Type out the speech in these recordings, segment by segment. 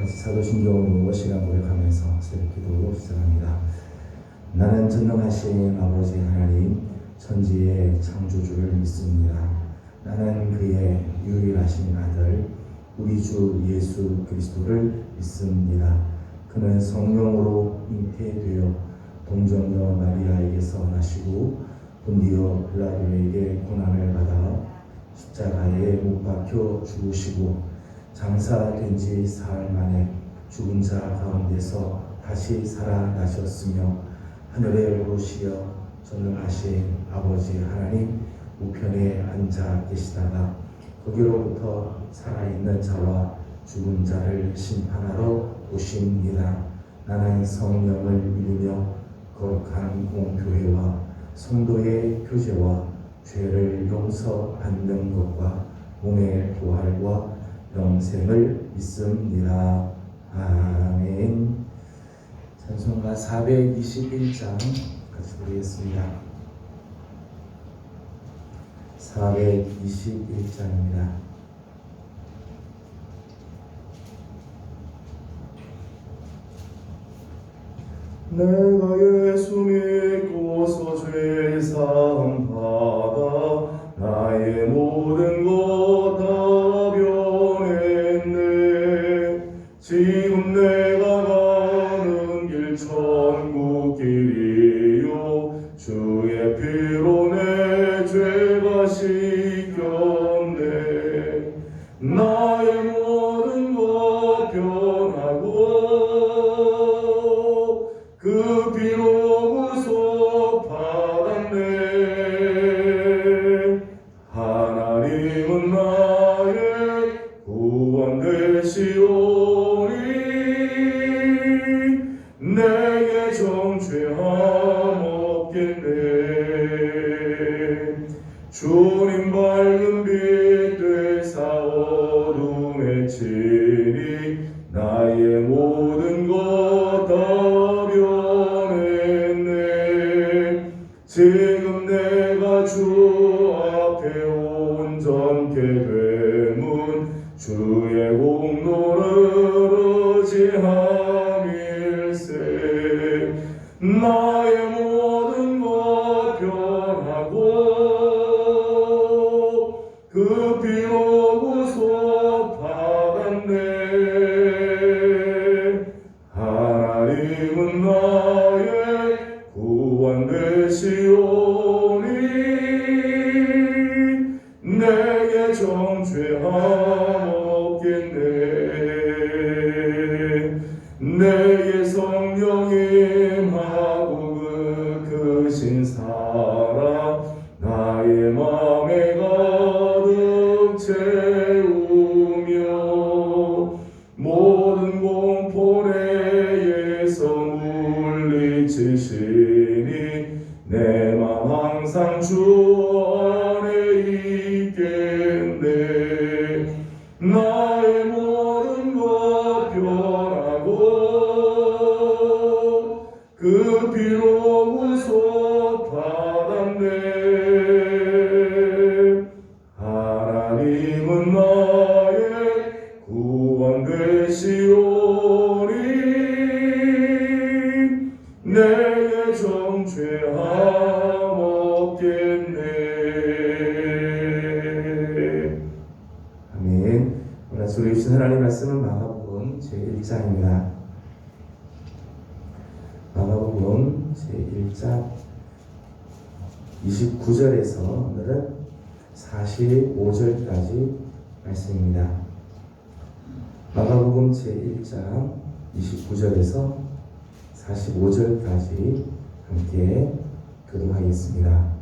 같이 사도신경으로 시간 고백하면서 새벽기도 시작합니다. 나는 전능하신 아버지 하나님 천지의 창조주를 믿습니다. 나는 그의 유일하신 아들 우리 주 예수 그리스도를 믿습니다. 그는 성령으로 잉태되어 동정녀 마리아에게서 나시고 본디오 빌라도에게 고난을 받아 십자가에 못 박혀 죽으시고 장사된 지 사흘 만에 죽은 자 가운데서 다시 살아나셨으며 하늘에 오르시어 전능하신 아버지 하나님 우편에 앉아 계시다가 거기로부터 살아있는 자와 죽은 자를 심판하러 오십니다. 나는 성령을 믿으며 거룩한 공교회와 성도의 교제와 죄를 용서받는 것과 몸의 부활과 영생을 믿습니다. 아멘. 찬송가 421장 같이 부르겠습니다. 421장입니다. 내가 예수 믿고서 죄 사함 받아 나의 모든 것 다 변했네. 지금 내가 가는 길 천국 길이요 주의 피로 내 죄가 씻겼네. 나의 모든 것 변하고 그 피로 구속 받았네. 하나님은 나의 구원 되시오니 내게 정죄함 없겠네. 주님 밝은 빛 되사 어둠에 치니 나의 모든 것 다 변했네. 지금 내가 주 앞에 온전케 되문 주의 공로를 의지함일세. 나의 모든 것 변하고 그 피로 구속 받았네. 하나님은 나의 구원 되시오니 내게 정죄함 없겠네. 내게 성령 임하고 그 크신 사랑 나의 맘에 가득 채우며 모든 공포 내에서 물리치시니 내 맘 항상 주 안에 있겠네. 나의 모든 것 변하고 그 피로 구속 받았네. 하나님은 나의 구원 되시오니 내게 정죄함 없겠네. 아멘. 오늘 소리 주신 하나님 말씀은 마가복음 제1장입니다. 마가복음 제1장 29절에서 오늘은 45절까지 말씀입니다. 마가복음 제1장 29절에서 45절까지 함께 교독하겠습니다.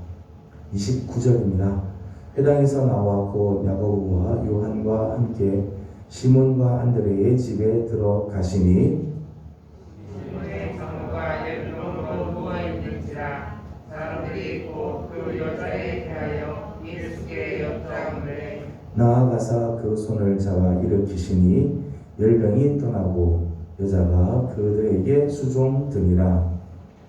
29절입니다. 회당에서 나와 곧 야고보와 요한과 함께 시몬과 안드레의 집에 들어가시니 시몬의 장모가 예루살렘으로 누워있는지라 사람들이 곧 그 여자에 대하여 예수께 여짜오되 나아가사 그 손을 잡아 일으키시니 열병이 떠나고 여자가 그들에게 수종드니라.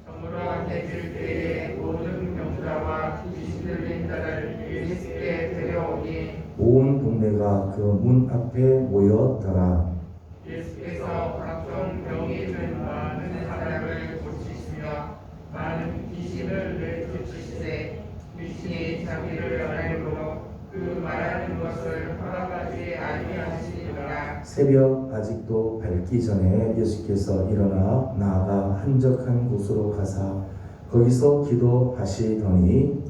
성으로 해질 때에 모든 병자와 귀신 들린 자를 예수께 데려오니 온 동네가 그 문 앞에 모였더라. 예수께서 것을 허락하지 아니하시니라. 새벽 아직도 밝기 전에 예수께서 일어나 나아가 한적한 곳으로 가사 거기서 기도하시더니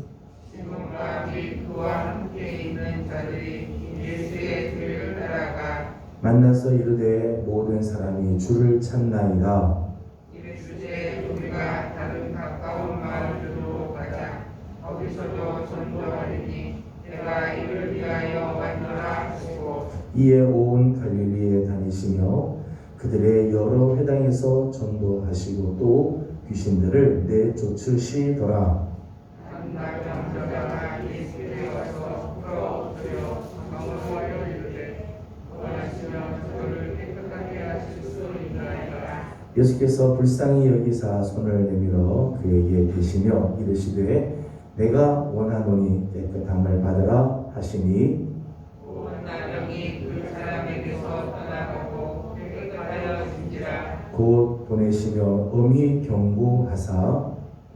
시몬과 및 그와 함께 있는 자들이 예수의 뒤를 따라가 만나서 이르되 모든 사람이 주를 찾나이다. 이르시되 우리가 다른 가까운 마을로 가자. 거기서도 전도하리니 내가 이를 위하여 왔노라 하시고 이에 온 갈릴리에 다니시며 그들의 여러 회당에서 전도하시고 또 귀신들을 내쫓으시더라. 한 남자가 예수께 와서 풀어엎드려 강구하여 이르되 원하시면 저를 깨끗하게 하실 수 있나이다. 예수께서 불쌍히 여기사 손을 내밀어 그에게 대시며 이르시되 내가 원하노니 깨끗함을 받으라 하시니 온 나병이 그 사람에게서 떠나가고 깨끗하여진지라. 곧 보내시며 엄히 경고하사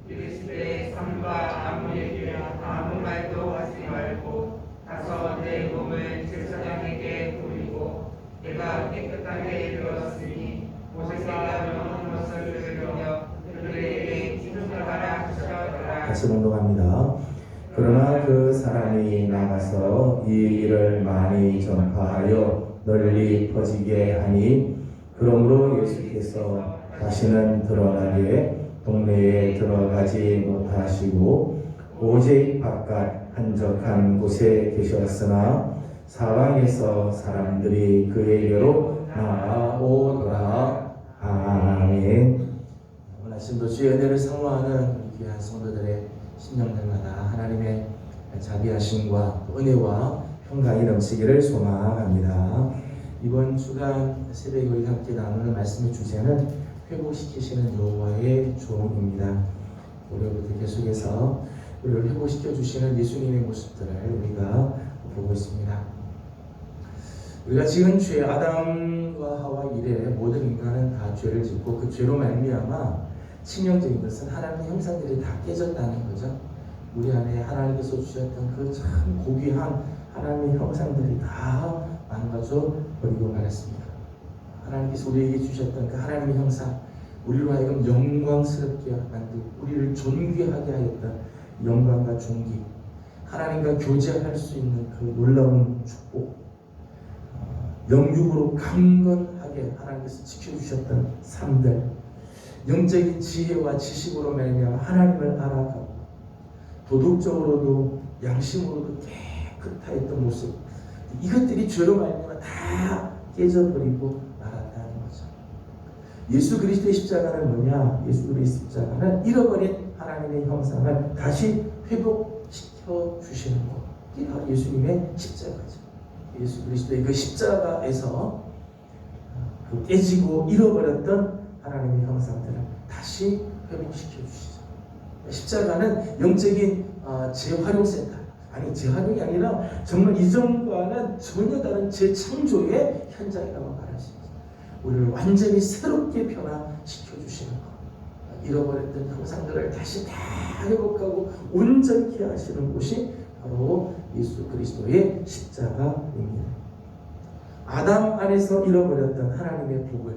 이르시되 삼가 아무에게 아무 말도 하지 말고 가서 내 몸을 제사장에게 드리고 내가 깨끗하게 이르렀으니 모세가 명한 것을 들으며 그들에게 기도하라 하셨더라. 다시 공독합니다. 그러나 그 사람이 나가서 이 일을 많이 전파하여 널리 퍼지게 하니 그러므로 예수께서 다시는 드러나게 동네에 들어가지 못하시고 오직 바깥 한적한 곳에 계셨으나 사방에서 사람들이 그에게로 나아오더라. 아멘. 오늘 아침도 주의 은혜를 사모하는 귀한 성도들의 심령들마다 하나님의 자비하심과 은혜와 평강이 넘치기를 소망합니다. 이번 주간 새벽에 우리 함께 나누는 말씀의 주제는 회복시키시는 여호와의 종입니다. 오늘부터 계속해서 우리를 회복시켜 주시는 예수님의 모습들을 우리가 보고 있습니다. 우리가 지은 죄, 아담과 하와 이래 모든 인간은 다 죄를 짓고 그 죄로 말미암아 치명적인 것은 하나님의 형상들이 다 깨졌다는 거죠. 우리 안에 하나님께서 주셨던 그 참 고귀한 하나님의 형상들이 다 망가져 버리고 말았습니다. 하나님께서 우리에게 주셨던 그 하나님의 형상, 우리로 하여금 영광스럽게 만들고 우리를 존귀하게 하였던 영광과 존귀, 하나님과 교제할 수 있는 그 놀라운 축복, 영육으로 강건하게 하나님께서 지켜주셨던 삶들, 영적인 지혜와 지식으로 말미암아 하나님을 알아가고 도덕적으로도 양심으로도 깨끗하였던 모습, 이것들이 죄로 말미암아 다 깨져버리고 말았다는 거죠. 예수 그리스도의 십자가는 뭐냐? 예수 그리스도의 십자가는 잃어버린 하나님의 형상을 다시 회복시켜 주시는 것. 이게 바로 예수님의 십자가죠. 예수 그리스도의 그 십자가에서 그 깨지고 잃어버렸던 하나님의 형상들을 다시 회복시켜 주시죠. 십자가는 영적인 재활용센터, 아니 재활용이 아니라 정말 이전과는 전혀 다른 재창조의 현장이라고 말할 수 있습니다. 우리를 완전히 새롭게 변화시켜 주시는 것, 잃어버렸던 형상들을 다시 다 회복하고 온전케 하시는 곳이 바로 예수 그리스도의 십자가입니다. 아담 안에서 잃어버렸던 하나님의 복을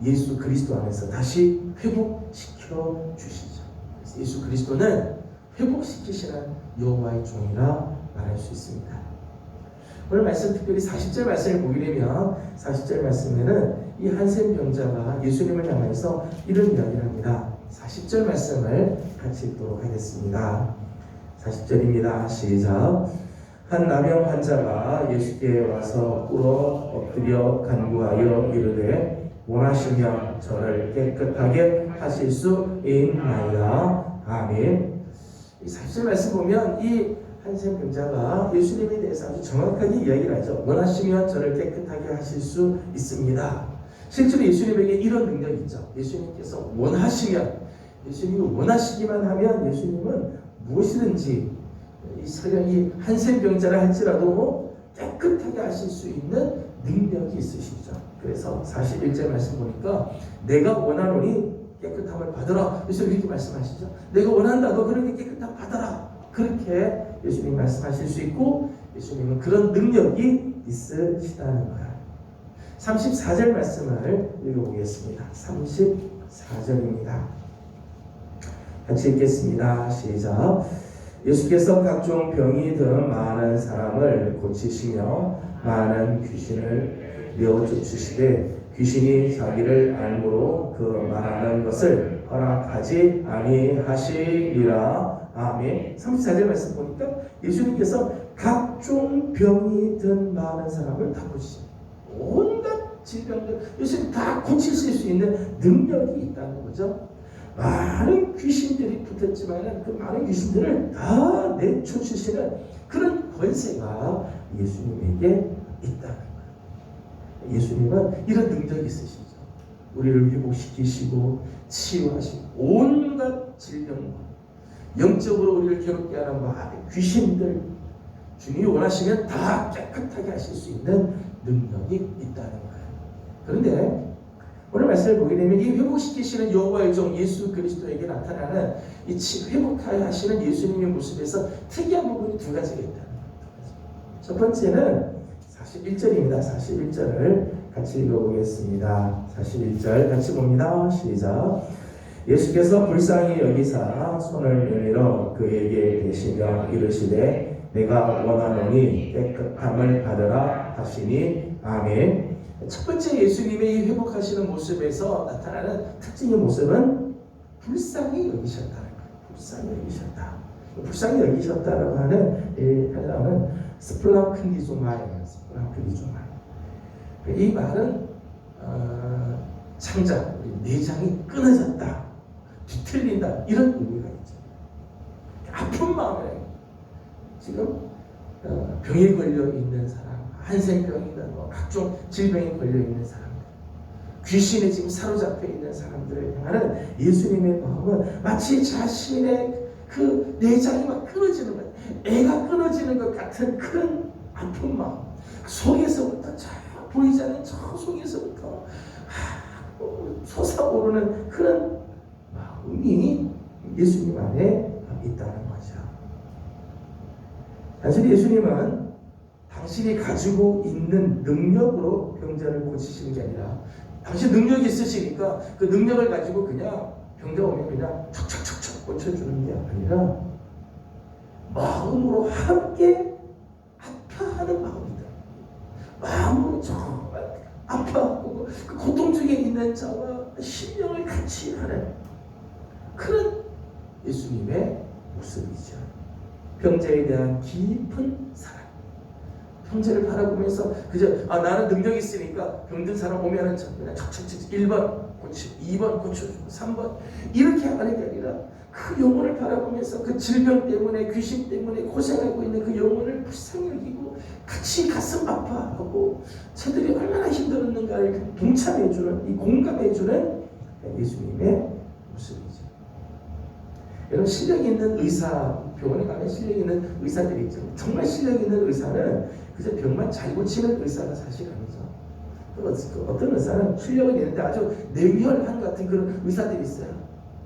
예수 그리스도 안에서 다시 회복시켜 주시죠. 그래서 예수 그리스도는 회복시키시는 여호와의 종이라 말할 수 있습니다. 오늘 말씀 특별히 40절 말씀을 보게 되면 40절 말씀에는 이 한센 병자가 예수님을 향해서 이런 이야기를 합니다. 40절 말씀을 같이 읽도록 하겠습니다. 40절입니다. 시작. 한 나병 환자가 예수께 와서 꿇어 엎드려 간구하여 이르되 원하시면 저를 깨끗하게 하실 수 있나이다. 아멘. 이 40절 말씀 보면 이 한센 병자가 예수님에 대해서 아주 정확하게 이야기를 하죠. 원하시면 저를 깨끗하게 하실 수 있습니다. 실제로 예수님에게 이런 능력이 있죠. 예수님께서 원하시면, 예수님이 원하시기만 하면 예수님은 무엇이든지 설령 이 한센 병자라 할지라도 깨끗하게 하실 수 있는 능력이 있으시죠. 그래서 41절 말씀 보니까 내가 원하노니 깨끗함을 받으라. 예수님 이렇게 말씀하시죠. 내가 원한다. 너 그렇게 깨끗함 받아라. 그렇게 예수님 말씀하실 수 있고 예수님은 그런 능력이 있으시다는 거야. 34절 말씀을 읽어보겠습니다. 34절입니다. 같이 읽겠습니다. 시작. 예수께서 각종 병이 든 많은 사람을 고치시며 많은 귀신을 내어쫓으시되 귀신이 자기를 알므로 그 말하는 것을 허락하지 아니하시리라. 아멘. 34절 말씀 보니까 예수님께서 각종 병이 든 많은 사람을 다 고치십니다. 온갖 질병들 예수님 다 고치실 수 있는 능력이 있다는 거죠. 많은 귀신들이 붙었지만 그 많은 귀신들을 다 내쫓으시는 그런 권세가 예수님에게 있다는 거예요. 예수님은 이런 능력이 있으시죠. 우리를 회복시키시고 치유하시고 온갖 질병과 영적으로 우리를 괴롭게 하는 많은 귀신들 주님이 원하시면 다 깨끗하게 하실 수 있는 능력이 있다는 거예요. 그런데 오늘 말씀을 보게 되면 이 회복시키시는 여호와의 종 예수 그리스도에게 나타나는 이 회복하여 하시는 예수님의 모습에서 특이한 부분이 두 가지가 있다는 거예요. 첫 번째는 41절입니다. 41절을 같이 읽어보겠습니다. 41절 같이 봅니다. 시작. 예수께서 불쌍히 여기사 손을 내밀어 그에게 대시며 이르시되 내가 원하노니 깨끗함을 받으라 하시니 아멘. 첫 번째 예수님의 이 회복하시는 모습에서 나타나는 특징의 모습은 불쌍히 여기셨다는 거예요. 불쌍히 여기셨다. 불쌍히 여기셨다라고 하는 헬라어는 스플라크니조마예요. 스플라크니조마. 이 말은 창자, 내장이 끊어졌다, 뒤틀린다 이런 의미가 있죠. 아픈 마음에 지금 병에 걸려 있는 사람, 한센병이나 각종 질병에 걸려 있는 사람들, 귀신에 지금 사로잡혀 있는 사람들을 향하는 예수님의 마음은 마치 자신의 그 내장이 막 끊어지는 것, 애가 끊어지는 것 같은 그런 아픈 마음, 속에서부터 저 보이지 않는 저 속에서부터 솟아오르는 그런 마음이 예수님 안에 있다는 거죠. 단순히 예수님은 당신이 가지고 있는 능력으로 병자를 고치시는 게 아니라 당신 능력이 있으시니까 그 능력을 가지고 그냥 병자 오면 그냥 척척척척 고쳐주는 게 아니라 마음으로 함께 아파하는 마음이다. 마음으로 정말 아파하고 그 고통 중에 있는 자와 심령을 같이 하는 그런 예수님의 모습이죠. 병자에 대한 깊은 사랑. 병자를 바라보면서 그저 나는 능력이 있으니까 병든 사람 오면은 그냥 척척척 1번 고치고 2번 고쳐주고 3번 이렇게 하는 게 아니라 그 영혼을 바라보면서 그 질병 때문에 귀신 때문에 고생하고 있는 그 영혼을 불쌍히 여기고 같이 가슴 아파하고 저들이 얼마나 힘들었는가를 동참해주는 이 공감해주는 예수님의 모습이죠. 여러분 실력 있는 의사, 병원에 가면 실력 있는 의사들이 있죠. 정말 실력 있는 의사는 그저 병만 잘 고치는 의사가 사실 아니죠. 어떤 의사는 실력은 있는데 아주 냉혈한 같은 그런 의사들이 있어요.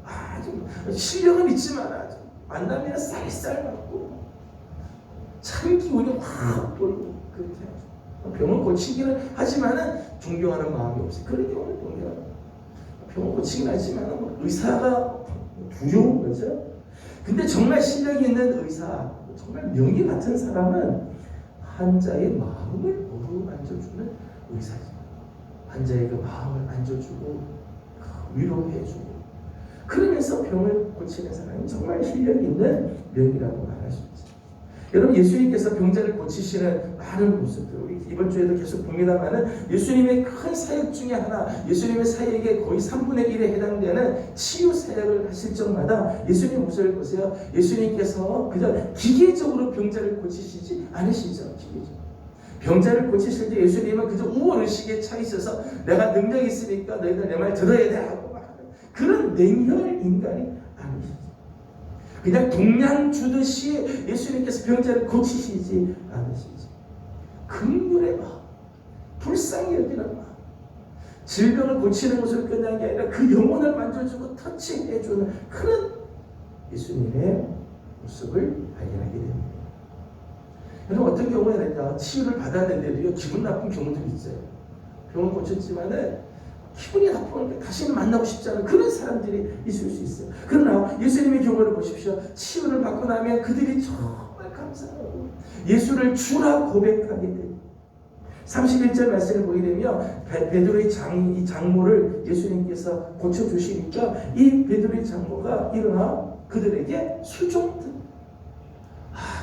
아주 실력은 있지만 아주 만나면 쌀쌀 맞고 참 기운이 확 돌고 그렇게 하죠. 병을 고치기는 하지만은 존경하는 마음이 없어요. 그런 경우는 보면 병을 고치긴 하지만 의사가 두려운 거죠. 근데 정말 실력이 있는 의사, 정말 명의 같은 사람은 환자의 마음을 어루만져주는 의사죠. 환자의 그 마음을 안져주고 위로해주고 그러면서 병을 고치는 사람이 정말 실력 있는 명이라고 말할 수 있죠. 여러분 예수님께서 병자를 고치시는 많은 모습들 우리 이번 주에도 계속 봅니다만은 예수님의 큰 사역 중에 하나, 예수님의 사역의 거의 3분의 1에 해당되는 치유 사역을 하실 적마다 예수님 모습을 보세요. 예수님께서 그저 기계적으로 병자를 고치시지 않으시죠. 기계적으로. 병자를 고치실 때 예수님은 그저 우월의식에 차 있어서 내가 능력이 있으니까 너희들 내 말 들어야 돼 하고 막 그런 냉혈 인간이 아니시죠. 그냥 동량 주듯이 예수님께서 병자를 고치시지 않으시죠. 긍휼의 마음, 불쌍히 여기는 마음, 질병을 고치는 것을 끝난 게 아니라 그 영혼을 만져주고 터치해주는 그런 예수님의 모습을 발견하게 됩니다. 여러분 어떤 경우에는요 치유를 받았는데도요 기분 나쁜 경우들이 있어요. 병원 고쳤지만은 기분이 나쁘니까 다시는 만나고 싶지 않은 그런 사람들이 있을 수 있어요. 그러나 예수님의 경우를 보십시오. 치유를 받고 나면 그들이 정말 감사하고 예수를 주라 고백하게 돼요. 31절 말씀을 보게 되면 베드로의 이 장모를 예수님께서 고쳐주시니까 이 베드로의 장모가 일어나 그들에게 수종드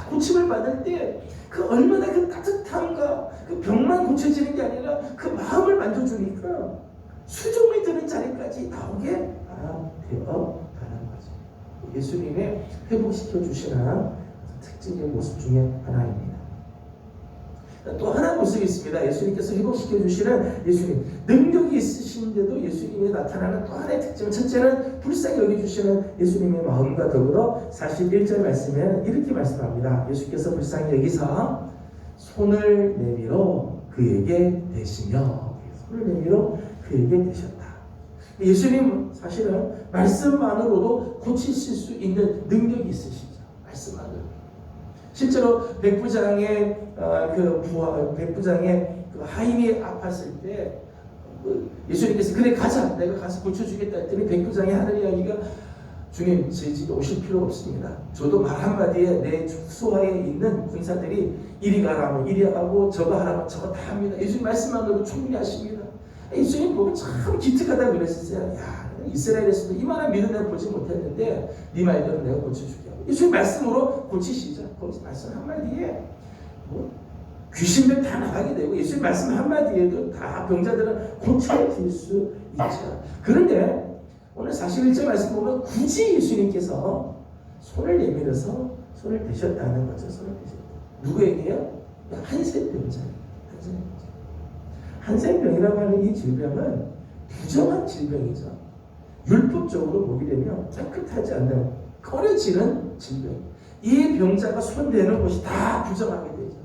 고침을 받을 때 그 얼마나 그 따뜻함과 그 병만 고쳐지는 게 아니라 그 마음을 만져주니까 수종이 드는 자리까지 나오게 되어 가는 거죠. 예수님의 회복시켜 주시는 특징의 모습 중에 하나입니다. 또 하나 모습이 있습니다. 예수님께서 회복시켜 주시는 예수님 능력이 있으신데도 예수님이 나타나는 또 하나의 특징. 첫째는 불쌍히 여겨주시는 예수님의 마음과 더불어 41절 말씀에는 이렇게 말씀합니다. 예수께서 불쌍히 여기사 손을 내밀어 그에게 대시며 손을 내밀어 그에게 대셨다. 예수님은 사실은 말씀만으로도 고치실 수 있는 능력이 있으시죠. 말씀만으로. 실제로 백부장의 백부장의 그 하인이 아팠을 때 예수님께서 그래 가자 내가 가서 고쳐주겠다 했더니 백부장이 하는 이야기가 주님 제 집에 오실 필요 없습니다. 저도 말 한마디에 내 수하에 있는 군사들이 이리 가라면 이리 하고 저거 하라면 저거 다 합니다. 예수님 말씀만으로 충분히 하십니다. 예수님 보고 참 기특하다고 그랬었어요. 야 이스라엘에서도 이만한 믿음 내가 보지 못했는데 네 말대로 내가 고쳐줄게. 예수님 말씀으로 고치시죠. 거기서 말씀 한마디에 귀신들 다 나가게 되고 예수님 말씀 한마디에도 다 병자들은 고쳐질 수 있죠. 그런데 오늘 41절 말씀 보면 굳이 예수님께서 손을 내밀어서 손을 대셨다는 거죠. 손을 대셨다. 누구에게요? 한센병자예요. 한센병이라고 하는 이 질병은 부정한 질병이죠. 율법적으로 보게 되면 깨끗하지 않는 꺼려지는 질병. 이 병자가 손대는 곳이 다 부정하게 되죠.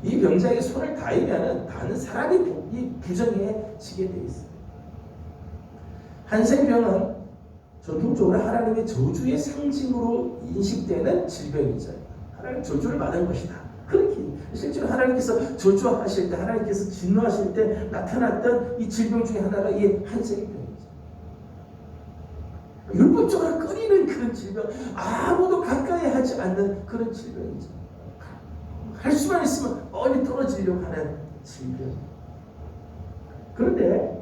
이 병자에게 손을 닿으면 다른 사람이 부정해지게 되어 있어요. 한센병은 전통적으로 하나님의 저주의 상징으로 인식되는 질병이죠. 하나님 저주를 받은 것이다. 그렇게 실제로 하나님께서 저주하실 때 하나님께서 진노하실 때 나타났던 이 질병 중에 하나가 이 한센병이죠. 율법적으로 꺼리는 그런 질병, 아무도 가까이 하지 않는 그런 질병이죠. 할 수만 있으면 멀리 떨어지려고 하는 질병. 그런데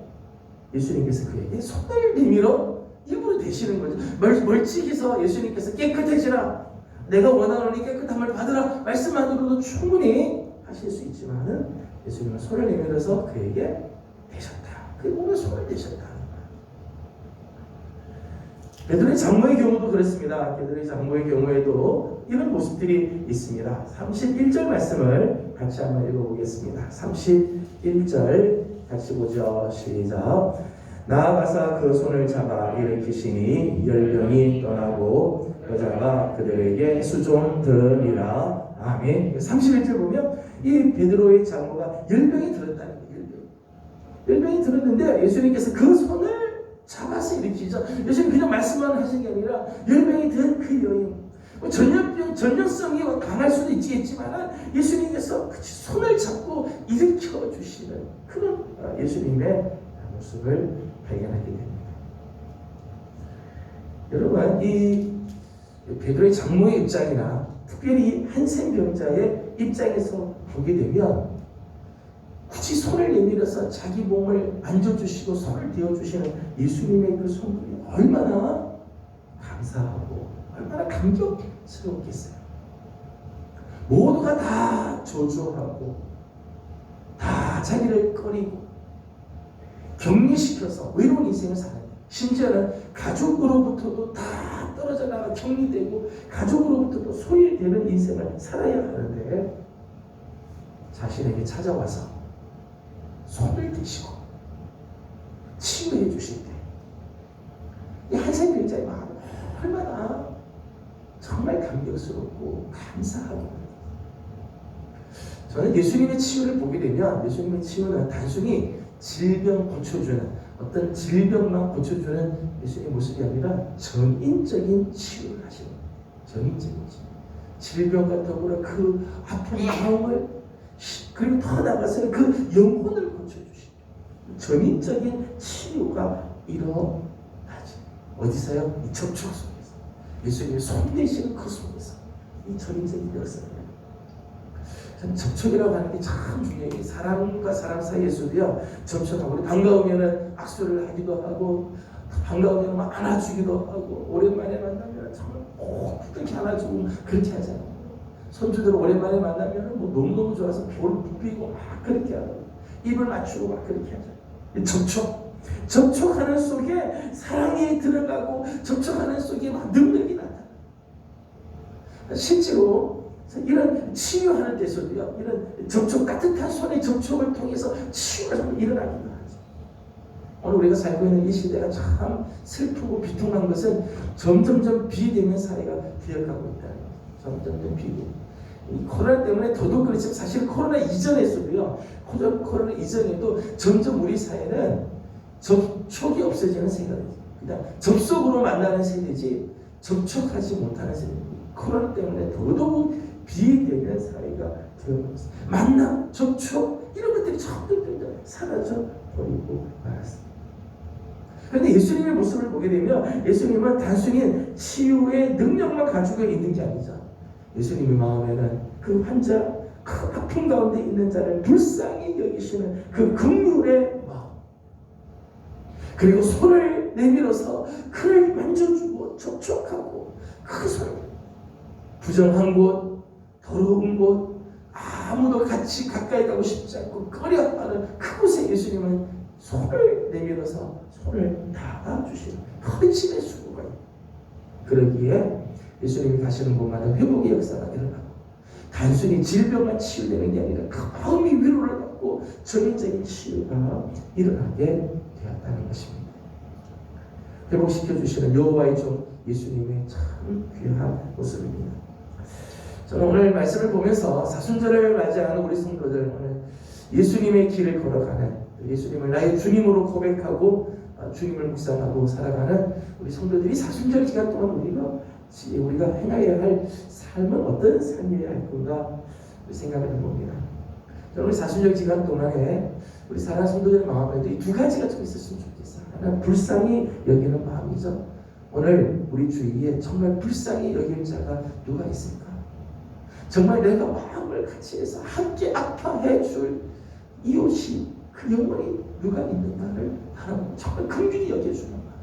예수님께서 그에게 손을 내밀어 입으로 대시는 거죠. 멀찍이서 예수님께서 깨끗해지라, 내가 원하노니 깨끗함을 받으라 말씀만으로도 충분히 하실 수 있지만은 예수님은 손을 내밀어서 그에게 대셨다. 그 몸에 손을 대셨다. 베드로의 장모의 경우도 그렇습니다. 베드로의 장모의 경우에도 이런 모습들이 있습니다. 31절 말씀을 같이 한번 읽어보겠습니다. 31절 같이 보죠. 시작. 나아가사 그 손을 잡아 일으키시니 열병이 떠나고 여자가 그들에게 수종드니라. 아멘. 31절 보면 이 베드로의 장모가 열병이 들었다는 거예요. 열병이 들었는데 예수님께서 그 손을 잡아서 일으키죠. 예수님 그냥 말씀만 하신 게 아니라 열병이 든 그 여인, 전염성이 강할 수도 있겠지만 예수님께서 손을 잡고 일으켜 주시는 그런 예수님의 모습을 발견하게 됩니다. 여러분, 이 베드로의 장모의 입장이나 특별히 한센병자의 입장에서 보게 되면 굳이 손을 내밀어서 자기 몸을 만져주시고 손을 대어주시는 예수님의 그 손길이 얼마나 감사하고 얼마나 감격스럽겠어요. 모두가 다 저주하고 다 자기를 꺼리고 격리시켜서 외로운 인생을 살아요. 심지어는 가족으로부터도 다 떨어져 나가 격리되고 가족으로부터도 소외되는 인생을 살아야 하는데 자신에게 찾아와서 손을 대시고 치유해 주실 때 이 한센병자의 마음은 얼마나 정말 감격스럽고 감사하고, 저는 예수님의 치유를 보게 되면 예수님의 치유는 단순히 질병 고쳐주는 어떤 질병만 고쳐주는 예수님의 모습이 아니라 전인적인 치유를 하시는 전인적인 치유. 질병과 더불어 그 아픈 마음을 그리고 더 나아가서 그 영혼을 고쳐주시고 전인적인 치유가 일어나죠. 어디서요? 이 접촉 속에서 예수님이 손대시는 그 속에서 이 전인적인 역사를 접촉이라고 하는 게 참 중요해요. 사람과 사람 사이에서도요 접촉하고 반가우면은 악수를 하기도 하고 반가우면 막 안아주기도 하고 오랜만에 만나면 정말 꼭 그렇게 안아주고 그렇게 하잖아요. 손주들 오랜만에 만나면 뭐 너무너무 좋아서 볼 부비고 막 그렇게 하고 입을 맞추고 막 그렇게 하죠. 접촉하는 속에 사랑이 들어가고 접촉하는 속에 막 능력이 나타나요. 실제로 이런 치유하는 데서도요 이런 접촉 따뜻한 손의 접촉을 통해서 치유가 좀 일어나기도 하죠. 오늘 우리가 살고 있는 이 시대가 참 슬프고 비통한 것은 점점점 비대면 사회가 되어가고 있다는 거죠. 점점점 비대면. 이 코로나 때문에 더더욱 그렇지만 사실 코로나 이전에서도요 코로나 이전에도 점점 우리 사회는 접촉이 없어지는 세대죠. 그냥 접속으로 만나는 세대지 접촉하지 못하는 세대입니다. 코로나 때문에 더더욱 비대면 사회가 되어버렸어요. 만남, 접촉 이런 것들이 점점 사라져 버리고 말았습니다. 그런데 예수님의 모습을 보게 되면 예수님은 단순히 치유의 능력만 가지고 있는 게 아니죠. 예수님의 마음에는 그 환자, 그 아픔 가운데 있는 자를 불쌍히 여기시는 그 긍휼의 마음, 그리고 손을 내밀어서 그를 만져주고 접촉하고 그 손, 부정한 곳, 더러운 곳, 아무도 같이 가까이 가고 싶지 않고 꺼려하는 그곳에 예수님은 손을 내밀어서 손을 닿아주시는 헌신의 수고가 있고, 그러기에 예수님이 가시는 곳마다 회복의 역사가 일어나고 단순히 질병만 치유되는 게 아니라 그 마음이 위로를 받고 전인적인 치유가 일어나게 되었다는 것입니다. 회복시켜주시는 여호와의 종 예수님의 참 귀한 모습입니다. 저는 오늘 말씀을 보면서 사순절을 맞이하는 우리 성도들, 오늘 예수님의 길을 걸어가는, 예수님을 나의 주님으로 고백하고 주님을 묵상하고 살아가는 우리 성도들이 사순절 기간 동안 우리가 행해야 할 삶은 어떤 삶이어야 할 건가 생각을 해봅니다. 저는 우리 사순절 기간 동안에 우리 사랑하는 성도들의 마음에도 이 두 가지가 좀 있었으면 좋겠어요. 하나는 불쌍히 여기는 마음이죠. 오늘 우리 주위에 정말 불쌍히 여길 자가 누가 있을까? 정말 내가 마음을 같이 해서 함께 아파해 줄 이웃이, 그 영혼이 누가 있는가를 바라보고 정말 긍휼히 여겨주는 거야.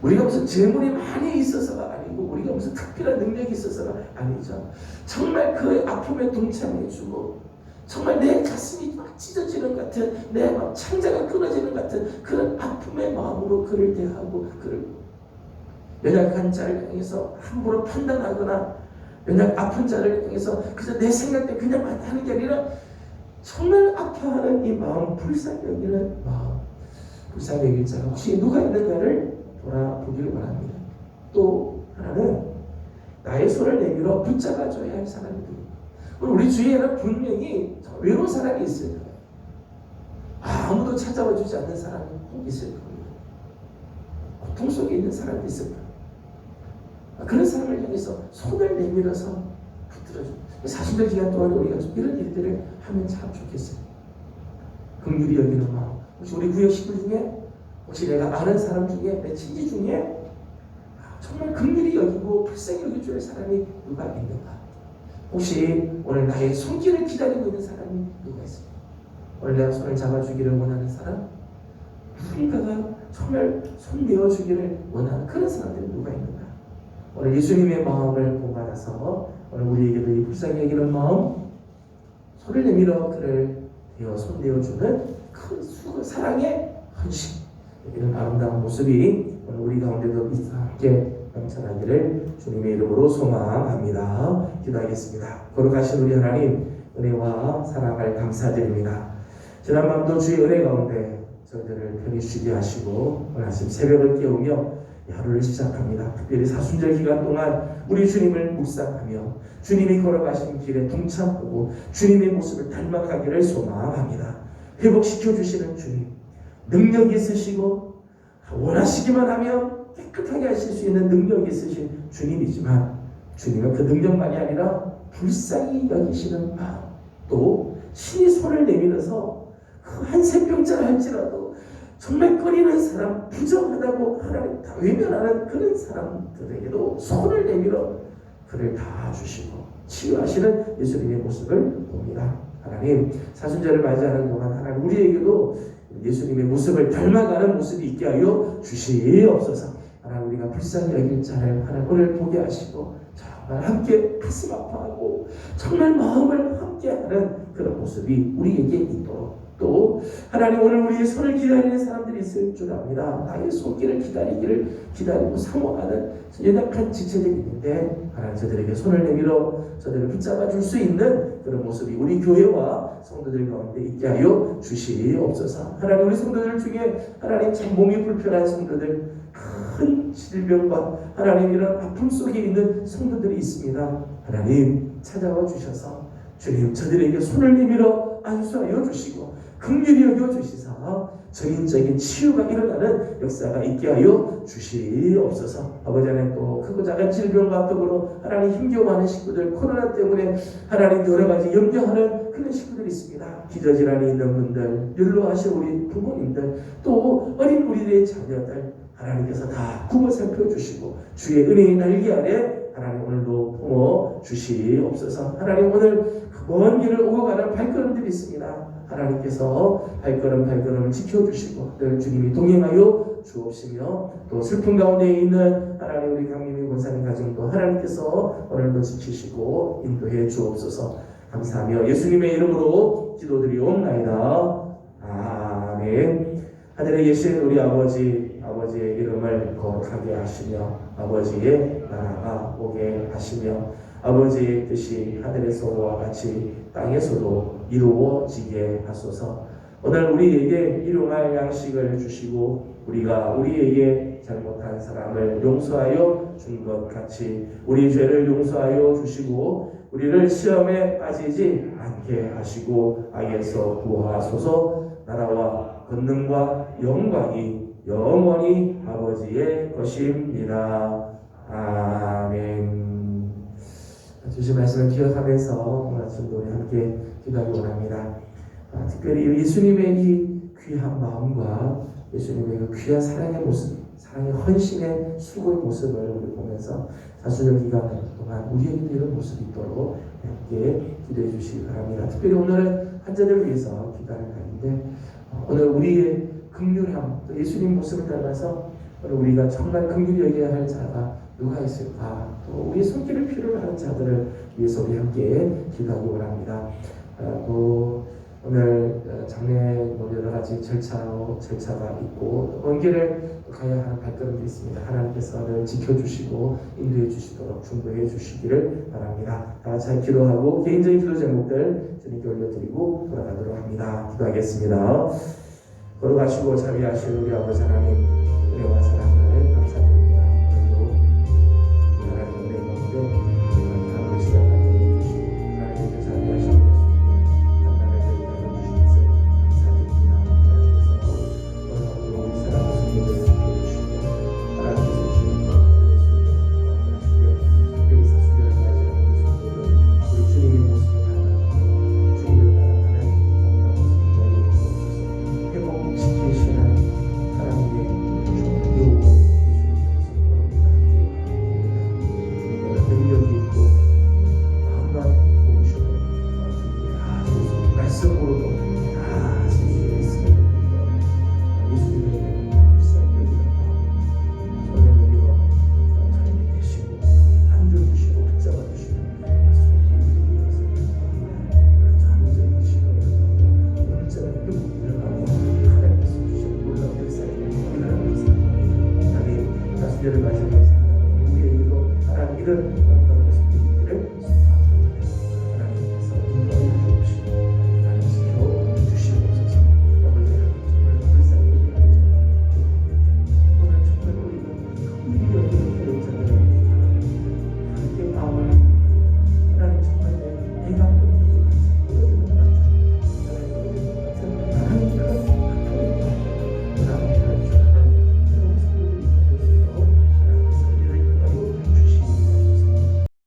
우리가 무슨 재물이 많이 있어서가 아니고 우리가 무슨 특별한 능력이 있어서가 아니죠. 정말 그 아픔에 동참해주고 정말 내 가슴이 막 찢어지는 것 같은, 내 막 창자가 끊어지는 것 같은 그런 아픔의 마음으로 그를 대하고 그를 연약한 자를 향해서 함부로 판단하거나 연약 아픈 자를 향해서 그래서 내 생각대로 그냥 하는 게 아니라 정말 아파하는 이 마음, 불쌍히 여기는 마음, 불쌍히 여길 자가 혹시 누가 있는가를 돌아보기를 원합니다. 또 하나는 나의 손을 내밀어 붙잡아줘야 할 사람이 누구인가. 우리 주위에는 분명히 외로운 사람이 있을 거예요. 아무도 찾아와 주지 않는 사람이 꼭 있을 겁니다. 고통 속에 있는 사람이 있을 거예요. 그런 사람을 향해서 손을 내밀어서 붙들어줘. 사순절 기간 동안 우리가 좀 이런 일들을 하면 참 좋겠어요. 긍휼히 여기는 마음. 혹시 우리 구역 식구 중에, 혹시 내가 아는 사람 중에, 내 친지 중에 정말 긍휼히 여기고 불쌍히 여겨줄 사람이 누가 있는가? 혹시 오늘 나의 손길을 기다리고 있는 사람이 누가 있습니까? 오늘 내가 손을 잡아주기를 원하는 사람? 누군가가 정말 손 내어주기를 원하는 그런 사람들이 누가 있는가? 오늘 예수님의 마음을 본받아서 오늘 우리에게도 이 불쌍히 여기는 마음, 손을 내밀어 그를 대어 손 내어주는 큰 수고, 사랑의 헌신, 이런 아름다운 모습이 오늘 우리 가운데도 함께 넘쳐나기를 주님의 이름으로 소망합니다. 기도하겠습니다. 거룩하신 우리 하나님, 은혜와 사랑을 감사드립니다. 지난 밤도 주의 은혜 가운데 저희들을 편히 쉬게 하시고 오늘 아침 새벽을 깨우며 하루를 시작합니다. 특별히 사순절 기간 동안 우리 주님을 묵상하며 주님이 걸어가신 길에 동참하고 주님의 모습을 닮아가기를 소망합니다. 회복시켜 주시는 주님, 능력이 있으시고 원하시기만 하면 깨끗하게 하실 수 있는 능력이 있으신 주님이지만 주님은 그 능력만이 아니라 불쌍히 여기시는 마음, 또 신이 손을 내밀어서 그 한 생명자라 할지라도 정말 꺼리는 사람, 부정하다고 하나님 다 외면하는 그런 사람들에게도 손을 내밀어 그를 다 주시고 치유하시는 예수님의 모습을 봅니다. 하나님, 사순절을 맞이하는 동안 하나님 우리에게도 예수님의 모습을 닮아가는 모습이 있게 하여 주시옵소서. 하나님, 우리가 불쌍히 여길 자를 하나님 오늘 보게 하시고 정말 함께 가슴 아파하고 정말 마음을 함께하는 그런 모습이 우리에게 있도록, 또 하나님 오늘 우리의 손을 기다리는 사람들이 있을 줄 압니다. 나의 손길을 기다리고 사모하는 연약한 지체들이 있는데 하나님 저들에게 손을 내밀어 저들을 붙잡아 줄 수 있는 그런 모습이 우리 교회와 성도들 가운데 있게 하여 주시옵소서. 하나님, 우리 성도들 중에 하나님 참 몸이 불편한 성도들, 큰 질병과 하나님 이런 아픔 속에 있는 성도들이 있습니다. 하나님 찾아와 주셔서 주님 저들에게 손을 내밀어 안수하여 주시고 긍휼히 여겨 주시사 전인적인 치유가 일어나는 역사가 있게 하여 주시옵소서. 아버지 하나님, 또 크고 작은 질병과 더불어 하나님 힘겨워하는 식구들, 코로나 때문에 하나님 여러 가지 염려하는 그런 식구들이 있습니다. 기저질환이 있는 분들, 연로하신 우리 부모님들, 또 어린 우리들의 자녀들 하나님께서 다 구워 살펴주시고 주의 은혜의 날개 아래 하나님 오늘도 품어 주시옵소서. 하나님, 오늘 먼 길을 오고 가는 발걸음들이 있습니다. 하나님께서 발걸음을 지켜주시고 늘 주님이 동행하여 주옵시며, 또 슬픔 가운데 있는 하나님 우리 강민미 권사님 가정도 하나님께서 오늘도 지키시고 인도해 주옵소서. 감사하며 예수님의 이름으로 기도드리옵나이다. 아멘. 하늘에 계신 우리 아버지의 이름을 거룩하게 하시며 아버지의 나라가 오게 하시며 아버지의 뜻이 하늘에서와 같이 땅에서도 이루어지게 하소서. 오늘 우리에게 일용할 양식을 주시고 우리가 우리에게 잘못한 사람을 용서하여 준 것 같이 우리 죄를 용서하여 주시고 우리를 시험에 빠지지 않게 하시고 악에서 구하소서. 나라와 권능과 영광이 영원히 아버지의 것입니다. 아멘. 주신 말씀을 기억하면서 오늘 아침도 우리 함께 기도하기 원합니다. 특별히 예수님의 이 귀한 마음과 예수님의 그 귀한 사랑의 모습, 사랑의 헌신의 수고의 모습을 우리 보면서 사순절 기간 동안 우리에게도 이런 모습이 있도록 함께 기도해 주시기 바랍니다. 특별히 오늘은 환자들을 위해서 기도하는 날인데 오늘 우리의 긍휼함, 또 예수님 모습을 닮아서 오늘 우리가 정말 긍휼히 여겨야 할 자가 누가 있을까? 또 우리의 손길을 필요로 하는 자들을 위해서 우리 함께 기도하기 원합니다. 또 오늘 장례 여러 가지 절차가 있고 먼 길을 가야 하는 발걸음이 있습니다. 하나님께서 지켜주시고 인도해 주시도록 중보해 주시기를 바랍니다. 다 같이 기도하고 개인적인 기도 제목들 주님께 올려드리고 돌아가도록 합니다. 기도하겠습니다. 걸어가시고 자비하신 우리 아버지 하나님, 은혜와 사랑을 감사드립니다. 오늘도 하나님 은혜 가운데 하루를 시작하게 해주시고 하나님께 자비하신 만남을 열어주신 것을 감사드립니다. 하나님께서 오늘도 우리 사랑의 성도들을 지켜주시고 하나님께서 주시는 것들을 하시고 특별히 사순절을 맞이하는 우리 성도들, 우리 주님의 모습을 닮아 주님을 따라가는 아름다운 모습을 주옵소서. 회복시키시는 하나님의 요구가 예수님의 능력이 있고 마음만 보시는 주님의 말씀으로도 다 하실 수 있습니다. 예수님의 불쌍히 여기는 마음, 손을 내밀어 자리에 대시고 앉아주시고 붙잡아주시는 손길이 되어서 잠든 시간을 영적인 회복을 하고 하나님께서 주신 놀라운 역사를 일어나고 있습니다. 하나님, 사순절을 맞이하면서 우리에게도 하나님 이런